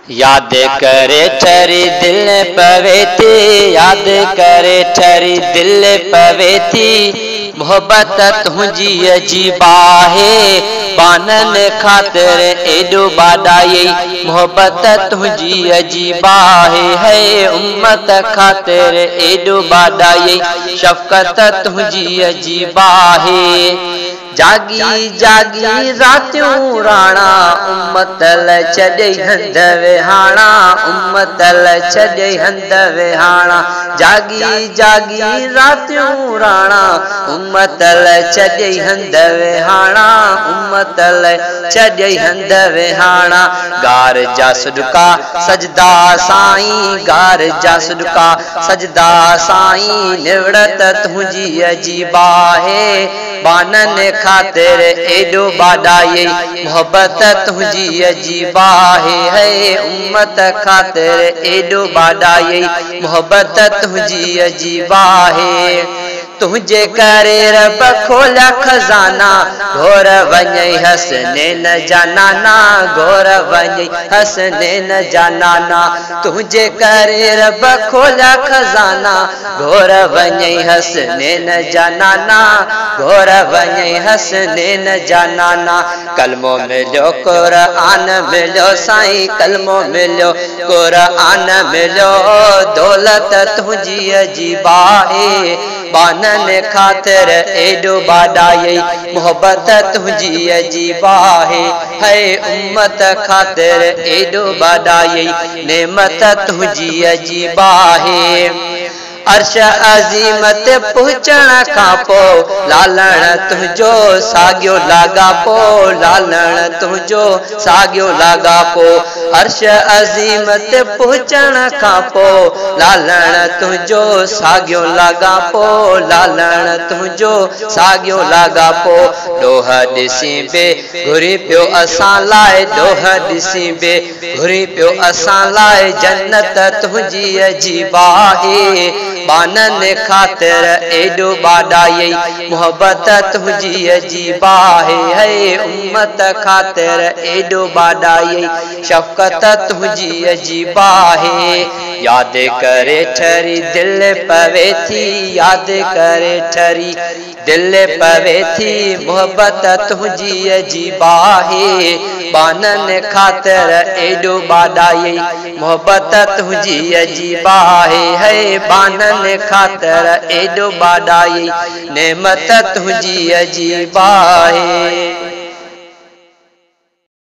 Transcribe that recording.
याद करे ठरी दिल पवे थी, याद करे ठरी दिल पवे थी। मोहब्बत तुझी अजीबा है, बानन खातिर एडो बाडाई। मोहब्बत तुझी अजीबा है उम्मत खातिर एडो बाडाई। शफकत तुझी अजीबा है। जागी जागी रातियों राणा, उम्मत ल छॾे हंध विहाणा, उम्मत ल छॾे हंध विहाणा। जागी जागी रातियों राणा, उम्मत ल छॾे हंध विहाणा, उम्मत ल छॾे हंध विहाणा। गार जा सदका सजदा साईं, गार जा सदका सजदा साईं। निवड़त तुझी अजीबा है, बानन खातिर एडो बाडाई। मोहब्बत तुझी अजीबा है उम्मत खातिर एडो बाडाई। मोहब्बत तुझी अजीबा है। तुझे करे रब खोला खजाना, घोर वञे हसने न जानाना, घोर वञे हसने न जानाना। तुझे करे रब खोला खजाना, घोर वञे हसने न जानाना, घोर वञे हसने न जानाना। कलमो मिलो कुरान मिलो साईं, कलमो मिलो कुरान मिलो। दौलत तुझी अजीबा है, बानन खातिर एडो बाडाई। मोहब्बत तुझी अजीबा है उम्मत खातिर एडो बाडाई। नेमत तुझी अजीबा है। अर्श अजीमत पहुँचण खां पोइ लालण तुझो साॻियो लाॻापो, लालण तुझो साॻियो लाॻापो। अर्श अजीमत पहुँचण खां पोइ लालण तुझो साॻियो लाॻापो, लालण तुझो साॻियो लाॻापो। ॾोह ॾिसी बे घुरी पियो असां लाइ, ॾोह ॾिसी बे घुरी पियो असां लाइ। जन्नत तुझी अजीबा है, बानन खातिर एडो बाडाई। मोहब्बत तुझी अजीबा है उम्मत खातिर एडो बाडाई। शफकत तुझी अजीबा है। याद करे ठरी दिल पवे थी, याद करे ठरी दिल पवे थी। मोहब्बत तुझी अजीबा है, बानन खातिर एडो बाडाई। मोहब्बत तुझी अजीबा है बानन खातिर एडो बाडाई। नेमत तुझी अजीबा है।